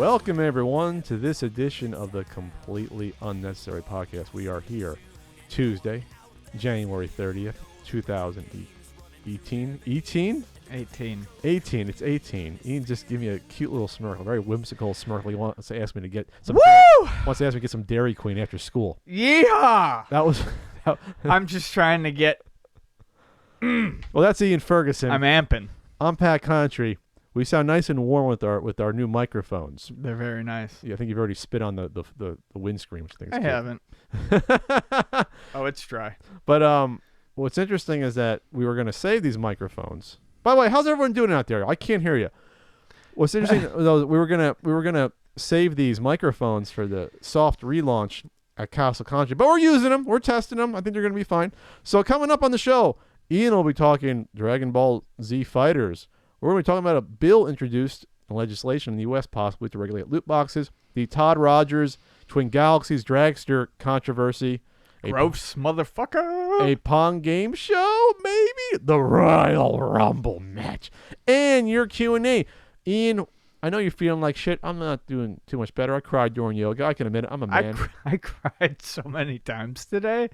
Welcome, everyone, to this edition of the Completely Unnecessary Podcast. We are here Tuesday, January 30th, 2018. 18? 18. 18. It's 18. Ian just give me a cute little smirk, a very whimsical smirk. He wants to ask me to get some. Woo! Wants to ask me to get some Dairy Queen after school. Yeehaw! That was. I'm just trying to get. Well, that's Ian Ferguson. I'm amping. I'm Pat Country. We sound nice and warm with our new microphones. They're very nice. Yeah, I think you've already spit on the windscreen, which I think is haven't. Oh, it's dry. But what's interesting is that we were going to save these microphones. By the way, how's everyone doing out there? I can't hear you. What's interesting though, we were gonna save these microphones for the soft relaunch at Castle Country, but we're using them. We're testing them. I think they're going to be fine. So coming up on the show, Ian will be talking Dragon Ball Z FighterZ. We're going to be talking about a bill introduced in legislation in the U.S. possibly to regulate loot boxes, the Todd Rogers Twin Galaxies Dragster controversy, Gross motherfucker. a Pong game show, maybe the Royal Rumble match, and your Q&A. Ian, I know you're feeling like shit. I'm not doing too much better. I cried during yoga. I can admit it. I'm a man. I cried so many times today.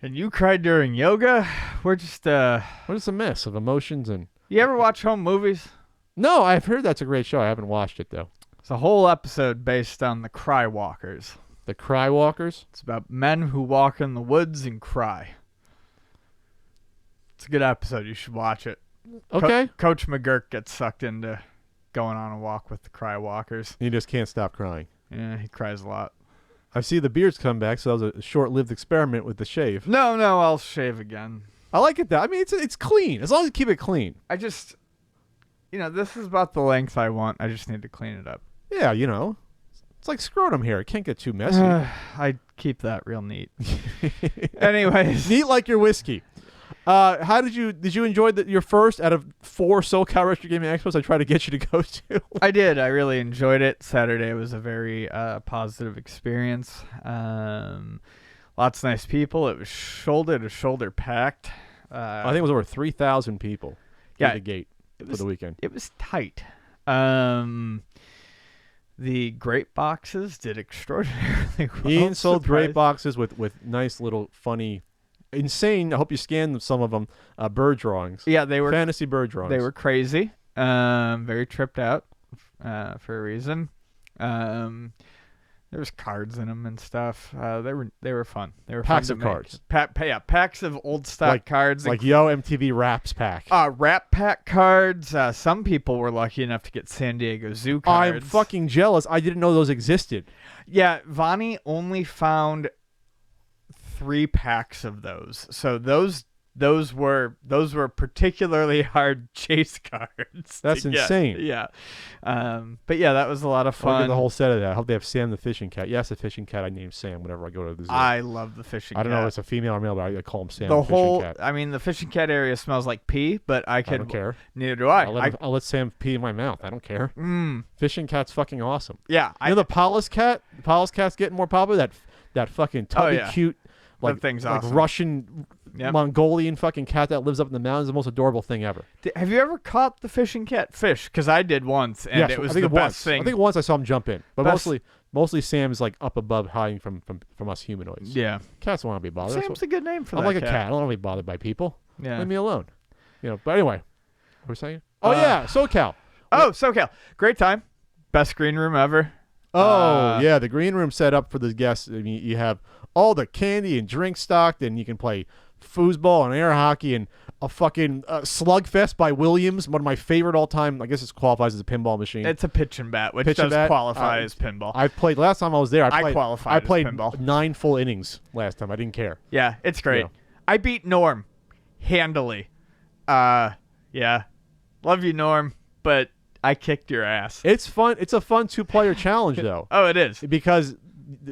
And you cried during yoga? We're just What is a mess of emotions and... You ever watch home movies? No, I've heard that's a great show. I haven't watched it, though. It's a whole episode based on the Cry Walkers. The Cry Walkers? It's about men who walk in the woods and cry. It's a good episode. You should watch it. Okay. Coach McGurk gets sucked into going on a walk with the Cry Walkers. He just can't stop crying. Yeah, he cries a lot. I see the beards come back, so that was a short-lived experiment with the shave. No, I'll shave again. I like it, though. I mean, it's clean. As long as you keep it clean. I just, this is about the length I want. I just need to clean it up. Yeah, it's like scrotum hair. It can't get too messy. I keep that real neat. Anyways. Neat like your whiskey. How did you enjoy your first out of 4 SoCal Retro Gaming Expos I tried to get you to go to? I did. I really enjoyed it. Saturday was a very positive experience. Lots of nice people. It was shoulder to shoulder packed. I think it was over 3,000 people at the gate for the weekend. It was tight. The great boxes did extraordinarily well. Ian sold great boxes with nice little funny, insane. I hope you scanned some of them. Bird drawings. Yeah, they were fantasy bird drawings. They were crazy. Very tripped out for a reason. There was cards in them and stuff. They were fun. They were packs fun of to make. cards. Packs of old stock cards. Like Yo MTV Raps pack. Rap pack cards. Some people were lucky enough to get San Diego Zoo cards. I'm fucking jealous. I didn't know those existed. Yeah, Vonnie only found 3 packs of those. So those were particularly hard chase cards. That's insane. Yeah. But yeah, that was a lot of fun. I'll get the whole set of that. I hope they have Sam the fishing cat. Yes, the fishing cat I named Sam whenever I go to the zoo. I love the fishing cat. I don't know if it's a female or male, but I call him Sam the fishing cat. I mean, the fishing cat area smells like pee, but I don't care. Neither do I. I'll let Sam pee in my mouth. I don't care. Fishing cat's fucking awesome. Yeah. The Paulus cat? The Paulus cat's getting more popular. That fucking tubby cute, that thing's awesome. Russian... Yep. Mongolian fucking cat that lives up in the mountains, the most adorable thing ever. Have you ever caught the fishing cat fish? Because I did once, and it was the best thing. I think once I saw him jump in, but mostly Sam's like up above, hiding from us humanoids. Yeah, cats don't want to be bothered. Sam's a good name for that. I'm like a cat. I don't want to be bothered by people. Yeah, leave me alone. But anyway, what were we saying? Oh yeah, SoCal. Oh, SoCal, great time, best green room ever. Oh yeah, the green room set up for the guests. I mean, you have all the candy and drinks stocked, and you can play foosball and air hockey and a fucking slugfest by Williams, one of my favorite all-time. I guess it qualifies as a pinball machine. It's a pitch and bat, which does qualify as pinball. I played last time I was there. I played pinball. 9 full innings last time. I didn't care. Yeah, it's great. I beat Norm handily. Yeah, love you, Norm, but I kicked your ass. It's fun. It's a fun 2-player challenge though. Oh, it is, because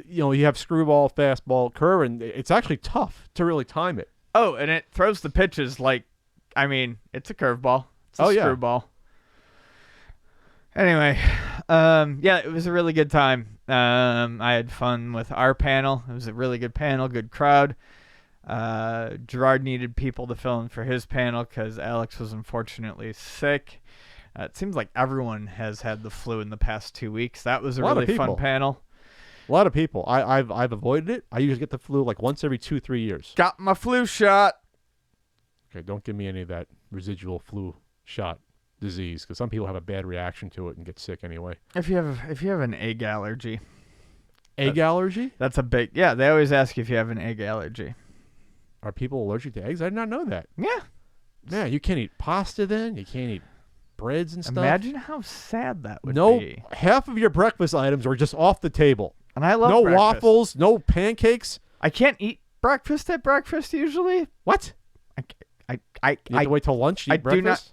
you have screwball, fastball, curve, and it's actually tough to really time it. Oh, and it throws the pitches like, it's a curveball. It's a screwball. Anyway, it was a really good time. I had fun with our panel. It was a really good panel, good crowd. Gerard needed people to fill in for his panel because Alex was unfortunately sick. It seems like everyone has had the flu in the past 2 weeks. That was a lot of really fun people. panel. A lot of people. I've avoided it. I usually get the flu like once every 2-3 years. Got my flu shot. Okay, don't give me any of that residual flu shot disease because some people have a bad reaction to it and get sick anyway. If you have an egg allergy. Egg allergy? That's a big, yeah, they always ask if you have an egg allergy. Are people allergic to eggs? I did not know that. Yeah. Yeah, you can't eat pasta then. You can't eat breads and stuff. Imagine how sad that would No, be. half of your breakfast items are just off the table. And I love no breakfast. waffles, no pancakes. I can't eat breakfast at breakfast usually. What? I You have to wait till lunch to eat breakfast?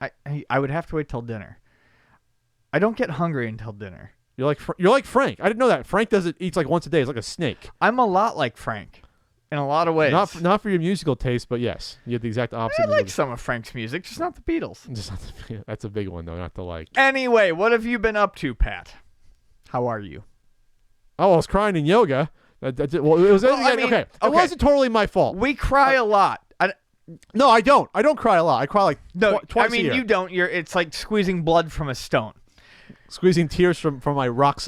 I would have to wait till dinner. I don't get hungry until dinner. You're like Frank. I didn't know that. Frank eats like once a day. It's like a snake. I'm a lot like Frank in a lot of ways. Not for your musical taste, but yes, you have the exact opposite. I like some of Frank's music, just not the Beatles. That's a big one though, not to like. Anyway, what have you been up to, Pat? How are you? Oh, I was crying in yoga. Well, it was okay. It wasn't totally my fault. We cry a lot. No, I don't. I don't cry a lot. I cry like twice a year. You don't. It's like squeezing blood from a stone. Squeezing tears from my rock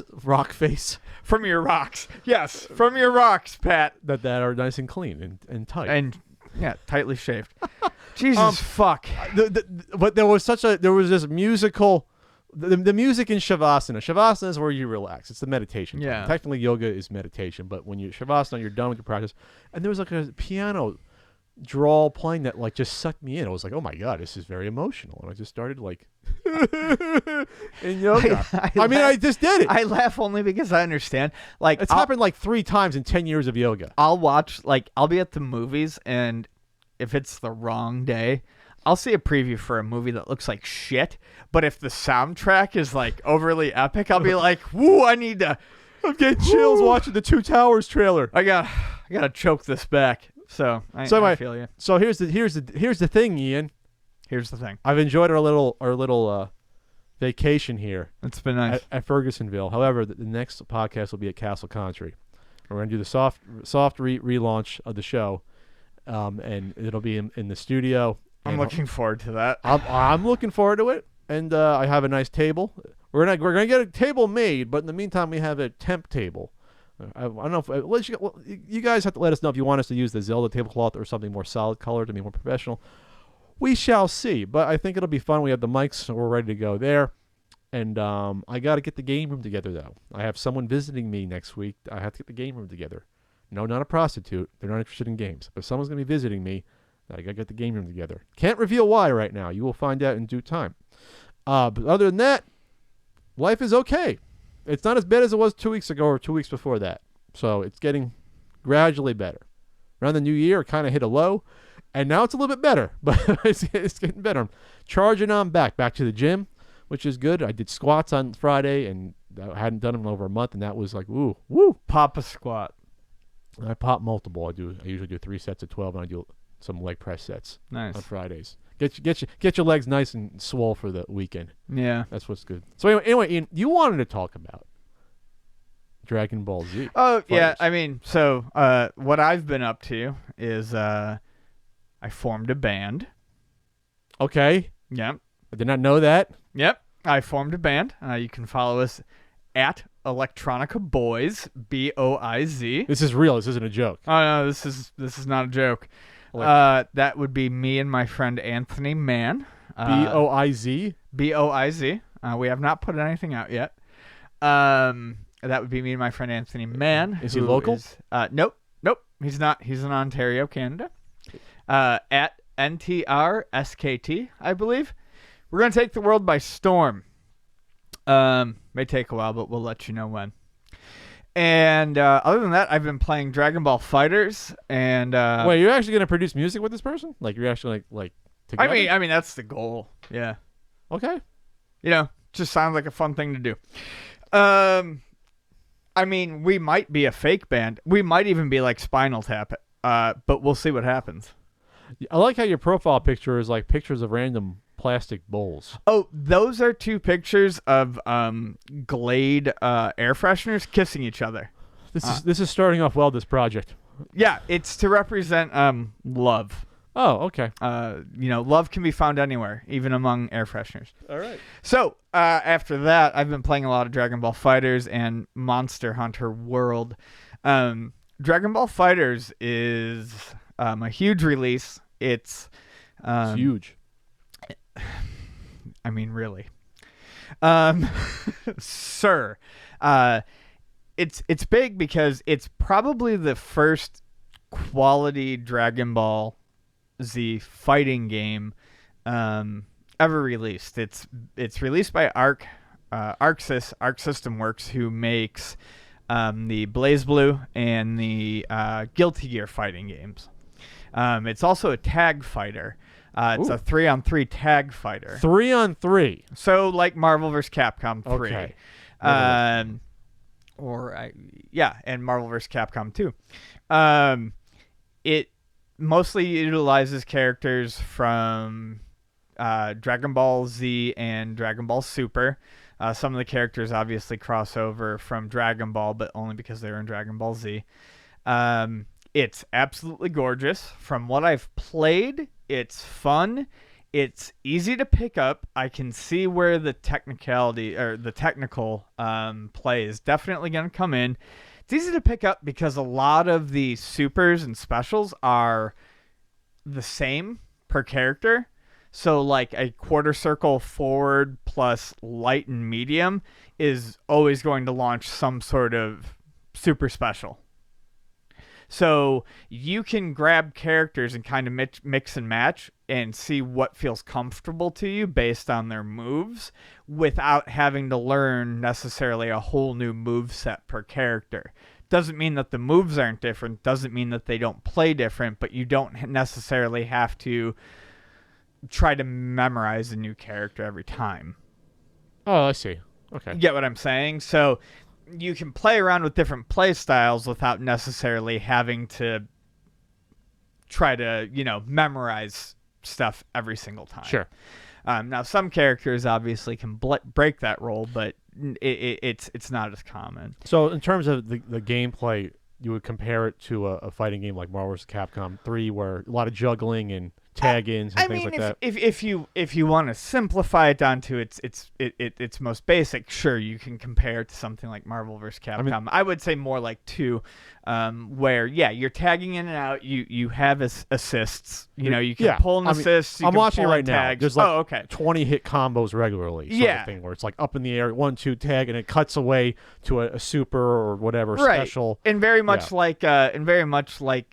face. From your rocks. Yes, from your rocks, Pat. That are nice and clean and tight. And, yeah, tightly shaved. Jesus fuck. But there was this musical... The music in Shavasana. Shavasana is where you relax. It's the meditation. Yeah. Technically, yoga is meditation. But when you Shavasana, you're done with your practice. And there was like a piano drawl playing that like just sucked me in. I was like, oh my God, this is very emotional. And I just started like... in yoga. I just did it. I laugh only because I understand. Like it's happened like 3 times in 10 years of yoga. I'll be at the movies, and if it's the wrong day, I'll see a preview for a movie that looks like shit. But if the soundtrack is like overly epic, I'll be like, woo, I'm getting chills watching the Two Towers trailer. I gotta choke this back. So I feel you. So here's the thing, Ian. Here's the thing. I've enjoyed our little vacation here. It's been nice at Fergusonville. However, the next podcast will be at Castle Country. We're gonna do the soft relaunch of the show, and it'll be in the studio. I'm looking forward to that. I'm looking forward to it, and I have a nice table. We're gonna get a table made, but in the meantime, we have a temp table. I don't know if you guys have to let us know if you want us to use the Zelda tablecloth or something more solid color to be more professional. We shall see, but I think it'll be fun. We have the mics, so we're ready to go there. And I got to get the game room together, though. I have someone visiting me next week. I have to get the game room together. No, not a prostitute. They're not interested in games. But someone's going to be visiting me. I got to get the game room together. Can't reveal why right now. You will find out in due time. But other than that, life is okay. It's not as bad as it was 2 weeks ago or 2 weeks before that. So it's getting gradually better. Around the new year, it kind of hit a low. And now it's a little bit better. But it's getting better. I'm charging on back to the gym, which is good. I did squats on Friday, and I hadn't done them in over a month. And that was like, woo. Pop a squat. I pop multiple. I usually do 3 sets of 12, and I do some leg press sets on Fridays. Get your legs nice and swole for the weekend. Yeah, that's what's good. So anyway, Ian, you wanted to talk about Dragon Ball Z. Oh FighterZ. Yeah, I mean, so what I've been up to is I formed a band. Okay. Yep. I did not know that. Yep. I formed a band. You can follow us at Electronica Boys, BOIZ. This is real. This isn't a joke. Oh no, this is not a joke. That would be me and my friend Anthony Mann. BOIZ? BOIZ. We have not put anything out yet. That would be me and my friend Anthony Mann. Is he local? Nope. He's not. He's in Ontario, Canada. At NTRSKT, I believe. We're going to take the world by storm. May take a while, but we'll let you know when. And other than that, I've been playing Dragon Ball FighterZ. And wait, you're actually going to produce music with this person? Like you're actually like together? I mean that's the goal. Yeah. Okay. Just sounds like a fun thing to do. I mean, we might be a fake band. We might even be like Spinal Tap. But we'll see what happens. I like how your profile picture is like pictures of random plastic bowls. Oh, those are 2 pictures of Glade air fresheners kissing each other. This is starting off well, this project. Yeah, it's to represent love. Oh, okay. Love can be found anywhere, even among air fresheners. All right. So after that, I've been playing a lot of Dragon Ball FighterZ and Monster Hunter World. Dragon Ball FighterZ is a huge release. It's huge. I mean, really, sir. It's big because it's probably the first quality Dragon Ball Z fighting game ever released. It's released by Arc System Works, who makes the BlazBlue and the Guilty Gear fighting games. It's also a tag fighter. It's a 3-on-3 tag fighter. 3-on-3. So like Marvel vs. Capcom 3. Okay. And Marvel vs. Capcom 2. It mostly utilizes characters from Dragon Ball Z and Dragon Ball Super. Some of the characters obviously cross over from Dragon Ball, but only because they were in Dragon Ball Z. It's absolutely gorgeous. From what I've played, it's fun. It's easy to pick up. I can see where the technicality or the technical play is definitely going to come in. It's easy to pick up because a lot of the supers and specials are the same per character. So like a quarter circle forward plus light and medium is always going to launch some sort of super special. So you can grab characters and kind of mix and match and see what feels comfortable to you based on their moves without having to learn necessarily a whole new move set per character. Doesn't mean that the moves aren't different. Doesn't mean that they don't play different, but you don't necessarily have to try to memorize a new character every time. Oh, I see. Okay. You get what I'm saying? So you can play around with different play styles without necessarily having to try to, memorize stuff every single time. Sure. Now, some characters obviously can break that role, but it's not as common. So in terms of the gameplay, you would compare it to a fighting game like Marvel vs. Capcom 3, where a lot of juggling and tag-ins and things like that. If you want to simplify it down to its most basic, sure, you can compare it to something like Marvel vs. Capcom. I would say more like 2, where you're tagging in and out. You have assists. You can pull an assist. I'm watching it right tags. Now. There's like 20 hit combos regularly. Sort of thing where it's like up in the air, 1-2 tag, and it cuts away to a super or whatever special. And very much like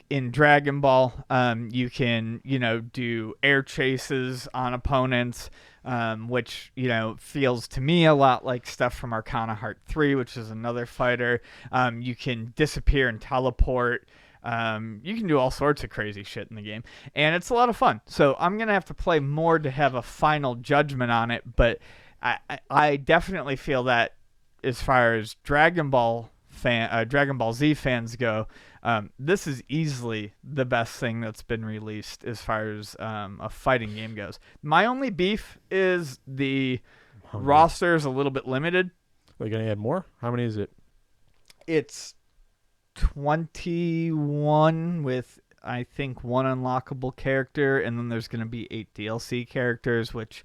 in Dragon Ball, you can do air chases on opponents, which feels to me a lot like stuff from Arcana Heart 3, which is another fighter. You can disappear and teleport. You can do all sorts of crazy shit in the game, and it's a lot of fun. So I'm gonna have to play more to have a final judgment on it, but I definitely feel that as far as Dragon Ball Z fans go, this is easily the best thing that's been released as far as a fighting game goes. My only beef is the roster is a little bit limited. Are they going to add more? How many is it? It's 21 with, I think, one unlockable character, and then there's going to be 8 DLC characters, which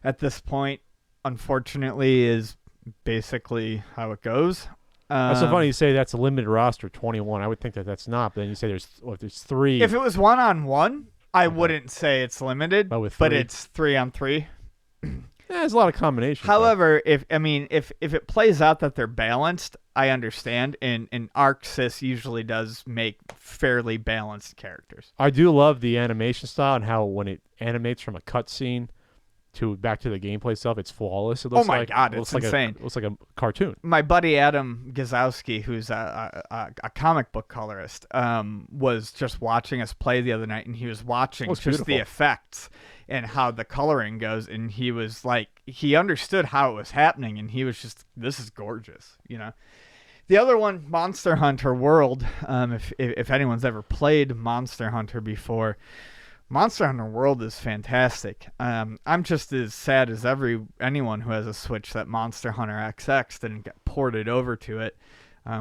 at this point, unfortunately, is basically how it goes. That's so funny you say that's a limited roster, 21. I would think that that's not, but then you say there's 3. If it was 1-on-1, I wouldn't say it's limited, but it's 3-on-3. There's a lot of combinations. However, if it plays out that they're balanced, I understand, and ArcSys usually does make fairly balanced characters. I do love the animation style and how when it animates from a cutscene back to the gameplay stuff, it's flawless. It looks God, it's insane. It looks like a cartoon. My buddy Adam Gazowski, who's a comic book colorist, was just watching us play the other night, and he was watching just the effects and how the coloring goes, and he was like, he understood how it was happening, and he was just, this is gorgeous, The other one, Monster Hunter World, if anyone's ever played Monster Hunter before, Monster Hunter World is fantastic. I'm just as sad as anyone who has a Switch that Monster Hunter XX didn't get ported over to it,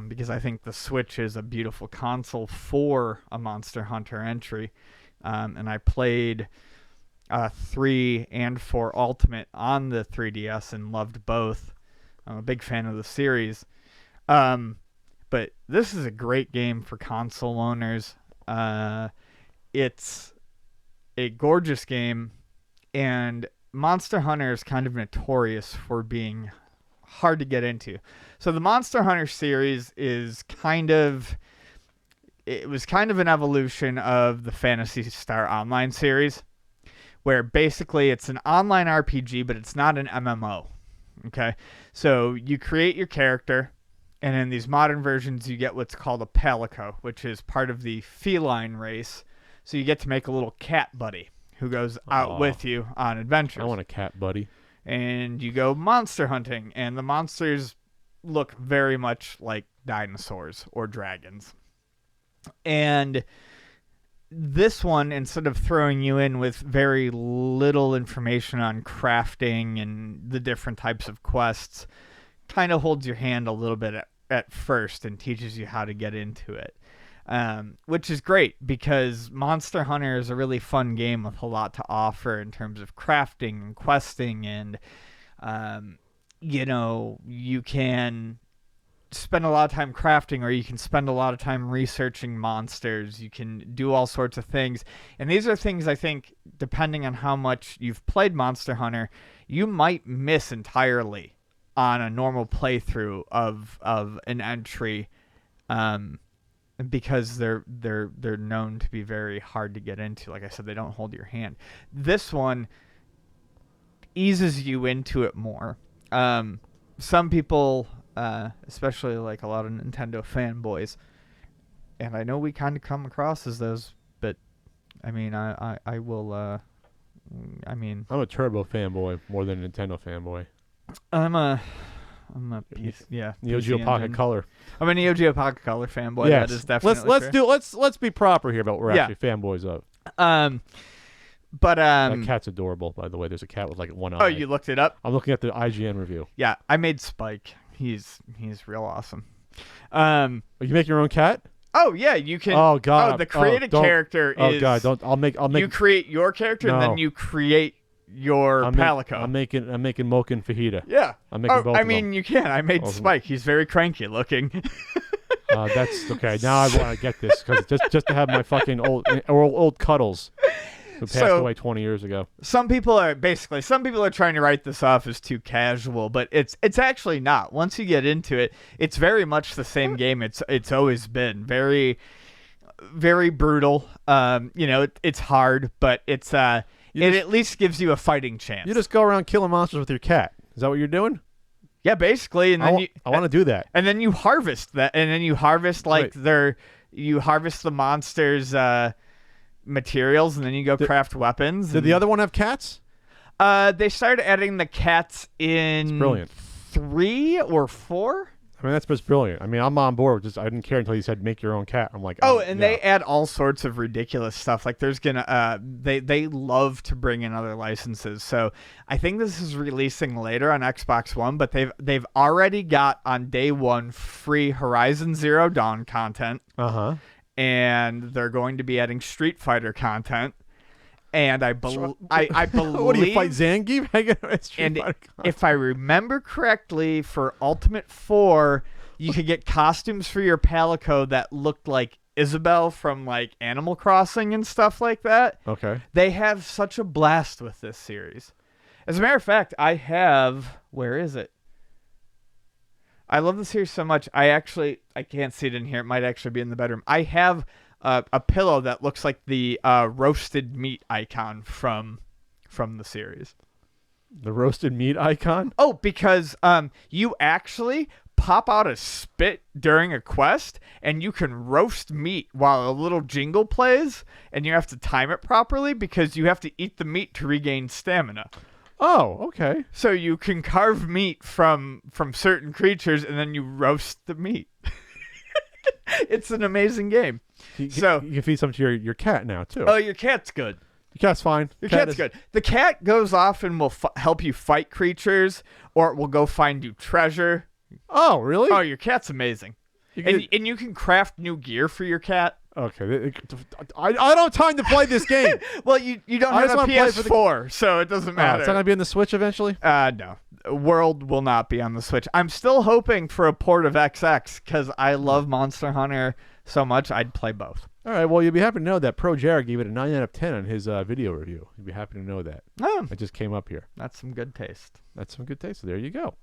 because I think the Switch is a beautiful console for a Monster Hunter entry. and I played 3 and 4 Ultimate on the 3DS and loved both. I'm a big fan of the series. But this is a great game for console owners. It's a gorgeous game, and Monster Hunter is kind of notorious for being hard to get into. So the Monster Hunter series is it was kind of an evolution of the Phantasy Star Online series, where basically it's an online RPG, but it's not an MMO. Okay? So you create your character, and in these modern versions, you get what's called a palico, which is part of the feline race. So you get to make a little cat buddy who goes out with you on adventures. I want a cat buddy. And you go monster hunting, and the monsters look very much like dinosaurs or dragons. And this one, instead of throwing you in with very little information on crafting and the different types of quests, kind of holds your hand a little bit at first and teaches you how to get into it. Which is great because Monster Hunter is a really fun game with a lot to offer in terms of crafting and questing, and you can spend a lot of time crafting, or you can spend a lot of time researching monsters. You can do all sorts of things, and these are things I think, depending on how much you've played Monster Hunter, you might miss entirely on a normal playthrough of an entry. Because they're known to be very hard to get into. Like I said, they don't hold your hand. This one eases you into it more. Some people, especially like a lot of Nintendo fanboys, and I know we kind of come across as those, but I mean, I will. I'm a Turbo fanboy more than a Nintendo fanboy. I'm a piece, Neo Geo Pocket Color. I'm a Neo Geo Pocket Color fanboy. Yes. That is definitely let's be proper here about what we're actually fanboys of. That cat's adorable, by the way. There's a cat with like one eye. Oh, you looked it up? I'm looking at the IGN review. Yeah, I made Spike. He's real awesome. You make your own cat? Oh yeah, you can. Oh god. Oh, the created character is. Oh god, don't. I'll make. You create your character and then you create your palico. I'm making Mocha and Fajita. Yeah. I'm making both of them. You can. I made Spike. He's very cranky looking. That's okay. Now I want to get this because just to have my fucking old Cuddles who passed away 20 years ago. Some people are trying to write this off as too casual, but it's actually not. Once you get into it, it's very much the same game. It's always been very, very brutal. It's hard, but it at least gives you a fighting chance. You just go around killing monsters with your cat. Is that what you're doing? Yeah, basically, and then I want to do that. And then you harvest that, and then you harvest you harvest the monsters' materials, and then you go craft weapons. Did the other one have cats? They started adding the cats in. It's brilliant. 3 or 4. I mean, that's just brilliant. I mean, I'm on board. I didn't care until you said make your own cat. I'm like, they add all sorts of ridiculous stuff. Like there's gonna they love to bring in other licenses. So I think this is releasing later on Xbox One, but they've already got on day one free Horizon Zero Dawn content. And they're going to be adding Street Fighter content. And I believe what do you fight Zangief? And if I remember correctly, for Ultimate 4, you could get costumes for your palico that looked like Isabelle from like Animal Crossing and stuff like that. Okay. They have such a blast with this series. As a matter of fact, where is it? I love the series so much. I can't see it in here. It might actually be in the bedroom. I have a pillow that looks like the roasted meat icon from the series. The roasted meat icon? Oh, because you actually pop out a spit during a quest, and you can roast meat while a little jingle plays, and you have to time it properly because you have to eat the meat to regain stamina. Oh, okay. So you can carve meat from certain creatures, and then you roast the meat. It's an amazing game. You can feed some to your cat now, too. Oh, your cat's good. Your cat's fine. Your cat's good. The cat goes off and will help you fight creatures, or it will go find you treasure. Oh, really? Oh, your cat's amazing. And you can craft new gear for your cat. Okay. I don't have time to play this game. Well, you don't I have just a wanna play for the- PS4, so it doesn't It's matter. not going to be on the Switch eventually? No. World will not be on the Switch. I'm still hoping for a port of XX because I love Monster Hunter so much. I'd play both. All right. Well, you'll be happy to know that Pro Jared gave it a 9 out of 10 on his video review. You'll be happy to know that. Oh, It just came up here. that's some good taste. That's some good taste. So there you go.